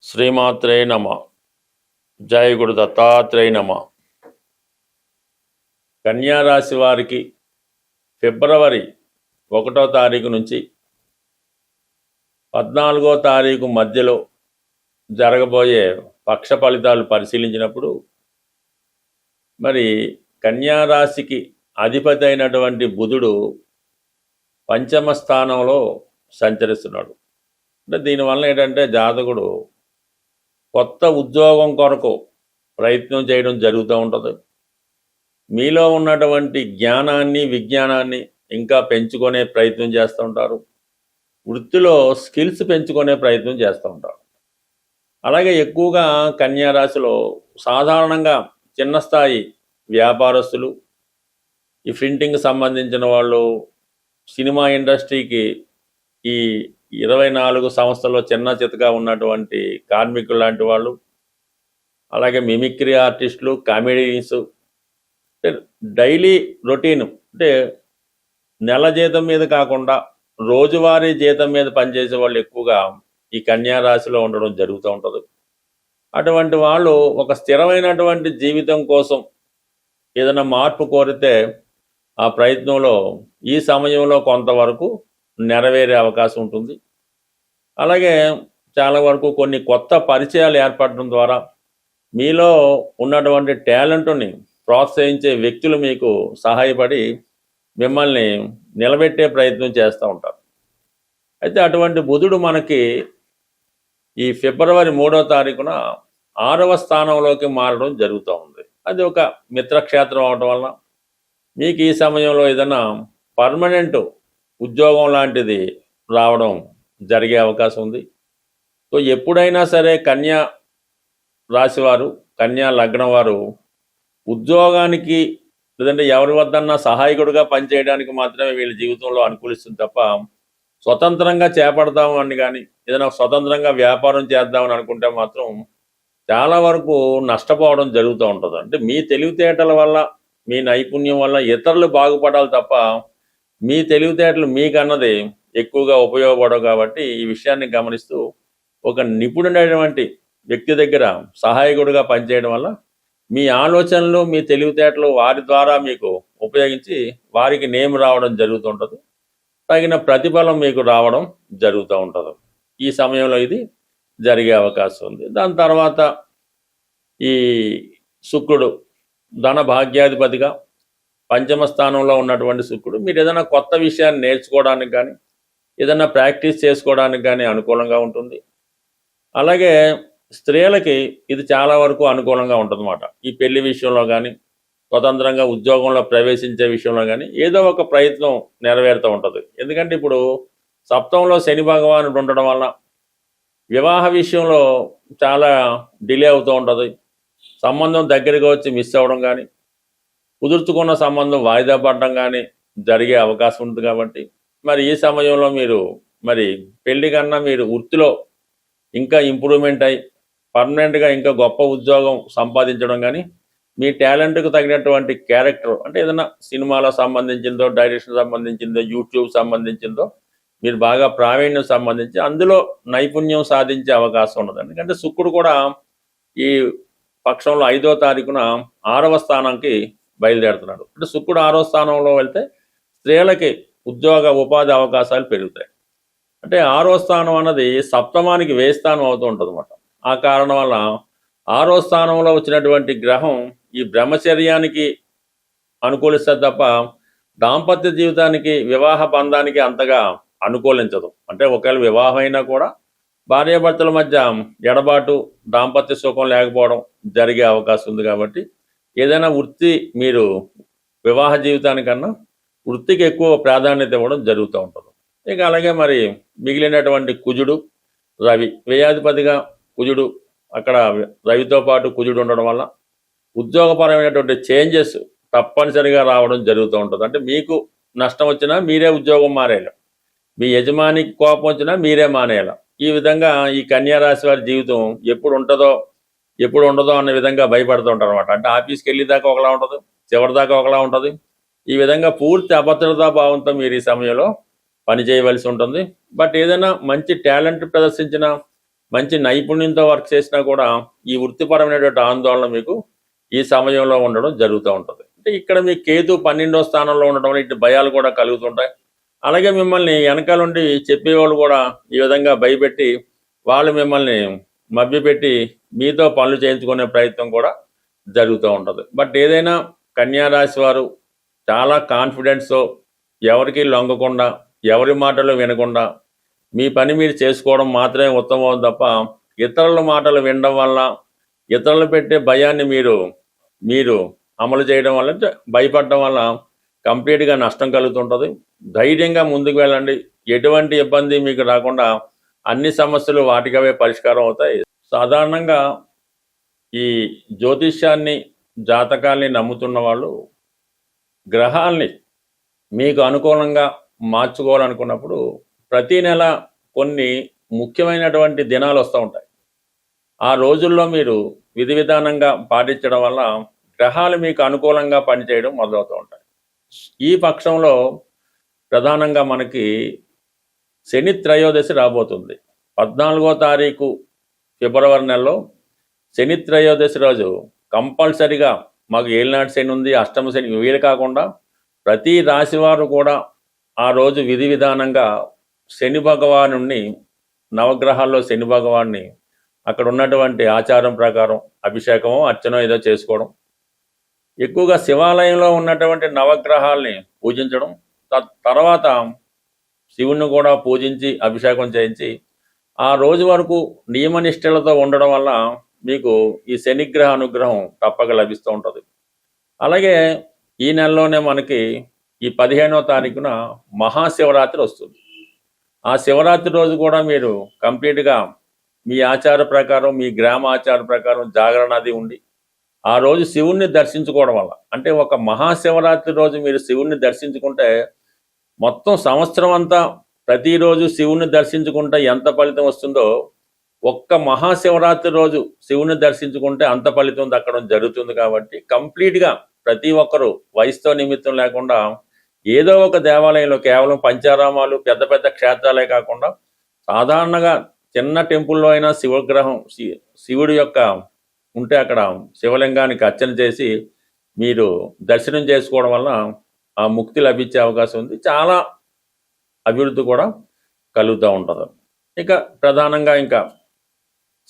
శ్రీమాత్రే నమ. జయ గురు దత్తాత్రేయ నమ. కన్యారాశి వారికి ఫిబ్రవరి 1వ తారీఖు నుంచి 14వ తారీఖు మధ్యలో జరగబోయే పక్ష ఫలితాలు పరిశీలించినప్పుడు మరి కన్యారాశికి అధిపతి అయినటువంటి బుధుడు పంచమ స్థానంలో సంచరిస్తున్నాడు. అంటే దీనివల్ల ఏంటంటే జాతకుడు కొత్త ఉద్యోగం కొరకు ప్రయత్నం చేయడం జరుగుతూ ఉంటుంది. మీలో ఉన్నటువంటి జ్ఞానాన్ని విజ్ఞానాన్ని ఇంకా పెంచుకునే ప్రయత్నం చేస్తూ ఉంటారు. వృత్తిలో స్కిల్స్ పెంచుకునే ప్రయత్నం చేస్తూ ఉంటారు. అలాగే ఎక్కువగా కన్యారాశిలో సాధారణంగా చిన్న స్థాయి వ్యాపారస్తులు, ఈ ప్రింటింగ్ సంబంధించిన వాళ్ళు, సినిమా ఇండస్ట్రీకి ఈ 24 సంవత్సరాల్లో చిన్న చితగా ఉన్నటువంటి కార్మికులు లాంటి వాళ్ళు, అలాగే మిమిక్రీ ఆర్టిస్టులు, కామెడియన్స్, డైలీ రొటీన్ అంటే నెల జీతం మీద కాకుండా రోజువారీ జీతం మీద పనిచేసే వాళ్ళు ఎక్కువగా ఈ కన్యారాశిలో ఉండడం జరుగుతూ ఉంటుంది. అటువంటి వాళ్ళు ఒక స్థిరమైనటువంటి జీవితం కోసం ఏదైనా మార్పు కోరితే ఆ ప్రయత్నంలో ఈ సమయంలో కొంతవరకు నెరవేరే అవకాశం ఉంటుంది. అలాగే చాలా వరకు కొన్ని కొత్త పరిచయాలు ఏర్పడడం ద్వారా మీలో ఉన్నటువంటి టాలెంట్ని ప్రోత్సహించే వ్యక్తులు మీకు సహాయపడి మిమ్మల్ని నిలబెట్టే ప్రయత్నం చేస్తూ ఉంటారు. అయితే అటువంటి బుధుడు మనకి ఈ ఫిబ్రవరి 3వ తారీఖున 6వ స్థానంలోకి మారడం జరుగుతూ ఉంది. అది ఒక మిత్రక్షేత్రం అవడం వల్ల మీకు ఈ సమయంలో ఏదైనా పర్మనెంట్ ఉద్యోగం లాంటిది రావడం జరిగే అవకాశం ఉంది. సో ఎప్పుడైనా సరే కన్యా రాశివారు, కన్యా లగ్నం వారు ఉద్యోగానికి లేదంటే ఎవరి వద్దన్నా సహాయకుడిగా పనిచేయడానికి మాత్రమే వీళ్ళ జీవితంలో అనుకూలిస్తుంది తప్ప స్వతంత్రంగా చేపడతాము అని కానీ ఏదైనా స్వతంత్రంగా వ్యాపారం చేద్దామని అనుకుంటే మాత్రం చాలా వరకు నష్టపోవడం జరుగుతూ ఉంటుంది. అంటే మీ తెలివితేటల వల్ల, మీ నైపుణ్యం వల్ల ఇతరులు బాగుపడాలి తప్ప మీ తెలివితేటలు మీకన్నది ఎక్కువగా ఉపయోగపడవు. కాబట్టి ఈ విషయాన్ని గమనిస్తూ ఒక నిపుణుడైనటువంటి వ్యక్తి దగ్గర సహాయకుడిగా పనిచేయడం వల్ల మీ ఆలోచనలు, మీ తెలివితేటలు వారి ద్వారా మీకు ఉపయోగించి వారికి నేమ్ రావడం జరుగుతుంటుంది. తగిన ప్రతిఫలం మీకు రావడం జరుగుతూ ఉంటుంది. ఈ సమయంలో ఇది జరిగే అవకాశం ఉంది. దాని తర్వాత ఈ శుక్రుడు ధన భాగ్యాధిపతిగా పంచమ స్థానంలో ఉన్నటువంటి శుక్రుడు మీరు ఏదైనా కొత్త విషయాన్ని నేర్చుకోవడానికి కానీ ఏదైనా ప్రాక్టీస్ చేసుకోవడానికి కానీ అనుకూలంగా ఉంటుంది. అలాగే స్త్రీలకి ఇది చాలా వరకు అనుకూలంగా ఉంటుందన్నమాట. ఈ పెళ్లి విషయంలో కానీ స్వతంత్రంగా ఉద్యోగంలో ప్రవేశించే విషయంలో కానీ ఏదో ఒక ప్రయత్నం నెరవేరుతూ ఉంటుంది. ఎందుకంటే ఇప్పుడు సప్తమంలో శని భగవానుడు ఉండడం వల్ల వివాహ విషయంలో చాలా డిలే అవుతూ ఉంటుంది. సంబంధం దగ్గరికి వచ్చి మిస్ అవ్వడం కానీ కుదుర్చుకున్న సంబంధం వాయిదా పడడం కానీ జరిగే అవకాశం ఉంటుంది. కాబట్టి మరి ఈ సమయంలో మీరు మరి పెళ్లి కన్నా మీరు వృత్తిలో ఇంకా ఇంప్రూవ్మెంట్ అయ్యి పర్మనెంట్గా ఇంకా గొప్ప ఉద్యోగం సంపాదించడం కానీ మీ టాలెంట్కు తగినటువంటి క్యారెక్టర్ అంటే ఏదైనా సినిమాలో సంబంధించిందో, డైరెక్షన్ సంబంధించిందో, యూట్యూబ్ సంబంధించిందో మీరు బాగా ప్రావీణ్యం సంబంధించి అందులో నైపుణ్యం సాధించే అవకాశం ఉండదు. ఎందుకంటే శుక్రుడు కూడా ఈ పక్షంలో 5వ తారీఖున 6వ స్థానానికి బయలుదేరుతున్నాడు. అంటే శుక్రుడు 6వ స్థానంలో వెళ్తే స్త్రీలకి ఉద్యోగ ఉపాధి అవకాశాలు పెరుగుతాయి. అంటే 6వ స్థానం అన్నది సప్తమానికి వేస్థానం అవుతూ ఉంటుంది అన్నమాట. ఆ కారణం వల్ల 6వ స్థానంలో వచ్చినటువంటి గ్రహం ఈ బ్రహ్మచర్యానికి అనుకూలిస్తుంది తప్ప దాంపత్య జీవితానికి, వివాహ బంధానికి అంతగా అనుకూలించదు. అంటే ఒకవేళ వివాహం అయినా కూడా భార్యాభర్తల మధ్య ఎడబాటు, దాంపత్య సుఖం లేకపోవడం జరిగే అవకాశం ఉంది. కాబట్టి ఏదైనా వృత్తి మీరు వివాహ జీవితానికన్నా వృత్తికి ఎక్కువ ప్రాధాన్యత ఇవ్వడం జరుగుతూ ఉంటుంది. ఇక అలాగే మరి మిగిలినటువంటి కుజుడు, రవి వ్యయాధిపతిగా కుజుడు అక్కడ రవితో పాటు కుజుడు ఉండడం వల్ల ఉద్యోగపరమైనటువంటి చేంజెస్ తప్పనిసరిగా రావడం జరుగుతూ ఉంటుంది. అంటే మీకు నష్టం వచ్చినా మీరే ఉద్యోగం మారేయాలి, మీ యజమానికి కోపం వచ్చినా మీరే మానేయాలి. ఈ విధంగా ఈ కన్యారాశి వారి జీవితం ఎప్పుడు ఉంటుందో ఎప్పుడు ఉండదో అనే విధంగా భయపడుతూ ఉంటారు అనమాట. అంటే ఆఫీస్కి వెళ్ళేదాకా ఒకలా ఉంటుంది, చివరిదాకా ఒకలా ఉంటుంది. ఈ విధంగా పూర్తి అభద్రతా భావంతో మీరు ఈ సమయంలో పని చేయవలసి ఉంటుంది. బట్ ఏదైనా మంచి టాలెంట్ ప్రదర్శించిన మంచి నైపుణ్యంతో వర్క్ చేసినా కూడా ఈ వృత్తిపరమైనటువంటి ఆందోళన మీకు ఈ సమయంలో ఉండడం జరుగుతూ ఉంటుంది. అంటే ఇక్కడ మీ కేతు 12వ స్థానంలో ఉండడం వల్ల ఇటు భయాలు కూడా కలుగుతుంటాయి. అలాగే మిమ్మల్ని వెనకాల నుండి చెప్పేవాళ్ళు కూడా ఈ విధంగా భయపెట్టి వాళ్ళు మిమ్మల్ని మభ్యపెట్టి మీతో పనులు చేయించుకునే ప్రయత్నం కూడా జరుగుతూ ఉంటుంది. బట్ ఏదైనా కన్యా రాశి వారు చాలా కాన్ఫిడెన్స్తో ఎవరికి లొంగకుండా ఎవరి మాటలు వినకుండా మీ పని మీరు చేసుకోవడం మాత్రమే ఉత్తమం తప్ప ఇతరుల మాటలు వినడం వల్ల ఇతరులు పెట్టే భయాన్ని మీరు అమలు చేయడం వల్ల భయపడడం వల్ల కంప్లీట్గా నష్టం కలుగుతుంటుంది. ధైర్యంగా ముందుకు వెళ్ళండి. ఎటువంటి ఇబ్బంది మీకు రాకుండా అన్ని సమస్యలు వాటికవే పరిష్కారం అవుతాయి. సాధారణంగా ఈ జ్యోతిష్యాన్ని జాతకాల్ని నమ్ముతున్న వాళ్ళు గ్రహాల్ని మీకు అనుకూలంగా మార్చుకోవాలనుకున్నప్పుడు ప్రతి నెల కొన్ని ముఖ్యమైనటువంటి దినాలు వస్తూ ఉంటాయి. ఆ రోజుల్లో మీరు విధి విధానంగా పాటించడం వల్ల గ్రహాలు మీకు అనుకూలంగా పనిచేయడం మొదలవుతూ ఉంటాయి. ఈ పక్షంలో ప్రధానంగా మనకి శని త్రయోదశి రాబోతుంది. 14వ తారీఖు ఫిబ్రవరి నెలలో శని త్రయోదశి రోజు కంపల్సరిగా మాకు ఏలినాటి శని ఉంది, అష్టమ శని వీలు కాకుండా ప్రతి రాశివారు కూడా ఆ రోజు విధి విధానంగా శని భగవానుని నవగ్రహాల్లో శని భగవాన్ని అక్కడ ఉన్నటువంటి ఆచారం ప్రకారం అభిషేకమో అర్చనో ఏదో చేసుకోవడం, ఎక్కువగా శివాలయంలో ఉన్నటువంటి నవగ్రహాల్ని పూజించడం, తర్వాత శివుణ్ణి కూడా పూజించి అభిషేకం చేయించి ఆ రోజు వరకు నియమనిష్టలతో ఉండడం వల్ల మీకు ఈ శనిగ్రహ అనుగ్రహం తప్పక లభిస్తూ ఉంటుంది. అలాగే ఈ నెలలోనే మనకి ఈ 15వ తారీఖున మహాశివరాత్రి వస్తుంది. ఆ శివరాత్రి రోజు కూడా మీరు కంప్లీట్గా మీ ఆచార ప్రకారం మీ గ్రామ ఆచార ప్రకారం జాగరణ అది ఉండి ఆ రోజు శివుణ్ణి దర్శించుకోవడం వల్ల, అంటే ఒక మహాశివరాత్రి రోజు మీరు శివుణ్ణి దర్శించుకుంటే మొత్తం సంవత్సరం అంతా ప్రతిరోజు శివుణ్ణి దర్శించుకుంటే ఎంత ఫలితం వస్తుందో ఒక్క మహాశివరాత్రి రోజు శివుని దర్శించుకుంటే అంత ఫలితం దక్కడం జరుగుతుంది. కాబట్టి కంప్లీట్గా ప్రతి ఒక్కరూ వయసుతో నిమిత్తం లేకుండా ఏదో ఒక దేవాలయంలో కేవలం పంచారామాలు పెద్ద పెద్ద క్షేత్రాలే కాకుండా సాధారణంగా చిన్న టెంపుల్లో అయినా శివగ్రహం శివుడి యొక్క ఉంటే అక్కడ శివలింగానికి అర్చన చేసి మీరు దర్శనం చేసుకోవడం వల్ల ఆ ముక్తి లభించే అవకాశం ఉంది. చాలా అభివృద్ధి కూడా కలుగుతూ ఉంటుంది. ఇక ప్రధానంగా ఇంకా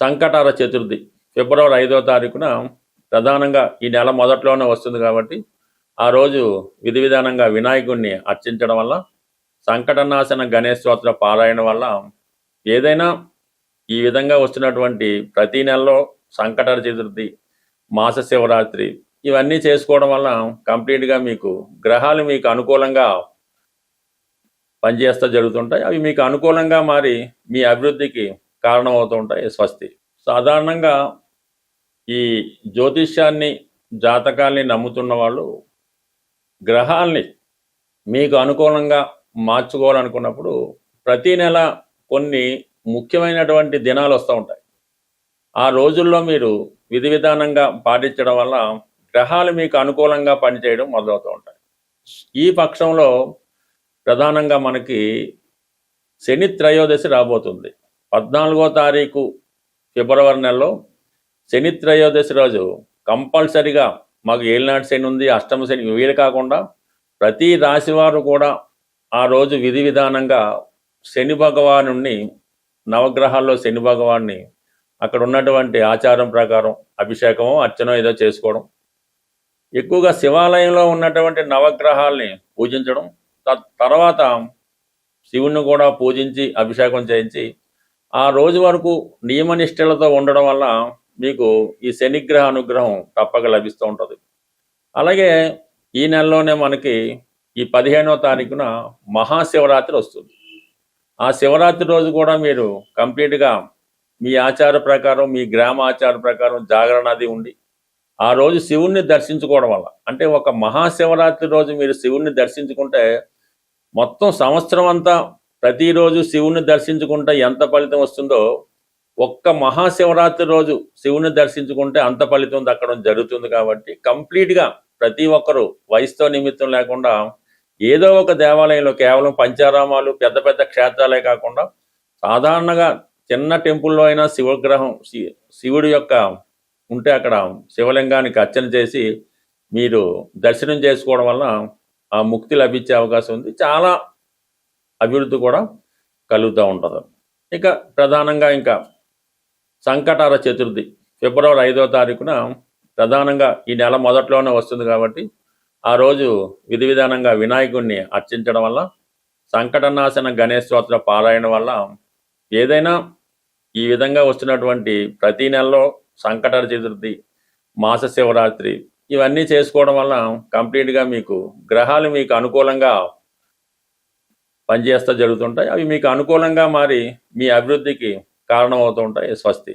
సంకటార చతుర్థి ఫిబ్రవరి 5వ తారీఖున ప్రధానంగా ఈ నెల మొదట్లోనే వస్తుంది. కాబట్టి ఆ రోజు విధి విధానంగా వినాయకుడిని అర్చించడం వల్ల, సంకటనాశన గణేష్ స్తోత్ర పారాయణ వల్ల ఏదైనా ఈ విధంగా వస్తున్నటువంటి ప్రతి నెలలో సంకటార చతుర్థి, మాస శివరాత్రి ఇవన్నీ చేసుకోవడం వల్ల కంప్లీట్గా మీకు గ్రహాలు మీకు అనుకూలంగా పనిచేస్తూ జరుగుతుంటాయి. అవి మీకు అనుకూలంగా మారి మీ అభివృద్ధికి కారణమవుతూ ఉంటాయి. స్వస్తి. సాధారణంగా ఈ జ్యోతిష్యాన్ని జాతకాల్ని నమ్ముతున్న వాళ్ళు గ్రహాల్ని మీకు అనుకూలంగా మార్చుకోవాలనుకున్నప్పుడు ప్రతి నెల కొన్ని ముఖ్యమైనటువంటి దినాలు వస్తూ ఉంటాయి. ఆ రోజుల్లో మీరు విధి విధానంగా పాటించడం వల్ల గ్రహాలు మీకు అనుకూలంగా పనిచేయడం మొదలవుతూ ఉంటాయి. ఈ పక్షంలో ప్రధానంగా మనకి శని త్రయోదశి రాబోతుంది. 14వ తారీఖు ఫిబ్రవరి నెలలో శని త్రయోదశి రోజు కంపల్సరిగా మాకు ఏలినాటి శని ఉంది, అష్టమ శని వీలు కాకుండా ప్రతి రాశివారు కూడా ఆ రోజు విధి విధానంగా శని భగవానుని నవగ్రహాల్లో శని భగవాన్ని అక్కడ ఉన్నటువంటి ఆచారం ప్రకారం అభిషేకమో అర్చనో ఏదో చేసుకోవడం, ఎక్కువగా శివాలయంలో ఉన్నటువంటి నవగ్రహాల్ని పూజించడం, తర్వాత శివుణ్ణి కూడా పూజించి అభిషేకం చేయించి ఆ రోజు వరకు నియమనిష్టలతో ఉండడం వల్ల మీకు ఈ శనిగ్రహ అనుగ్రహం తప్పక లభిస్తూ ఉంటుంది. అలాగే ఈ నెలలోనే మనకి ఈ 15వ తారీఖున మహాశివరాత్రి వస్తుంది. ఆ శివరాత్రి రోజు కూడా మీరు కంప్లీట్గా మీ ఆచార ప్రకారం మీ గ్రామ ఆచార ప్రకారం జాగరణ అది ఉండి ఆ రోజు శివుణ్ణి దర్శించుకోవడం వల్ల, అంటే ఒక మహాశివరాత్రి రోజు మీరు శివుణ్ణి దర్శించుకుంటే మొత్తం సంవత్సరం అంతా ప్రతిరోజు శివుణ్ణి దర్శించుకుంటే ఎంత ఫలితం వస్తుందో ఒక్క మహాశివరాత్రి రోజు శివుని దర్శించుకుంటే అంత ఫలితం దక్కడం జరుగుతుంది. కాబట్టి కంప్లీట్గా ప్రతి ఒక్కరూ వయసుతో నిమిత్తం లేకుండా ఏదో ఒక దేవాలయంలో కేవలం పంచారామాలు పెద్ద పెద్ద క్షేత్రాలే కాకుండా సాధారణంగా చిన్న టెంపుల్లో అయినా శివగ్రహం శివుడి యొక్క ఉంటే అక్కడ శివలింగానికి అర్చన చేసి మీరు దర్శనం చేసుకోవడం వలన ఆ ముక్తి లభించే అవకాశం ఉంది. చాలా అభివృద్ధి కూడా కలుగుతూ ఉంటుంది. ఇక ప్రధానంగా ఇంకా సంకటహర చతుర్థి ఫిబ్రవరి 5వ తారీఖున ప్రధానంగా ఈ నెల మొదట్లోనే వస్తుంది కాబట్టి ఆ రోజు విధి విధానంగా వినాయకుడిని అర్చించడం వల్ల, సంకటనాశన గణేష్ స్తోత్ర పారాయణ వల్ల ఏదైనా ఈ విధంగా వస్తున్నటువంటి ప్రతి నెలలో సంకటహర చతుర్థి, మాస శివరాత్రి ఇవన్నీ చేసుకోవడం వల్ల కంప్లీట్గా మీకు గ్రహాలు మీకు అనుకూలంగా పనిచేస్తూ జరుగుతుంటాయి. అవి మీకు అనుకూలంగా మారి మీ అభివృద్ధికి కారణమవుతూ ఉంటాయి. స్వస్తి.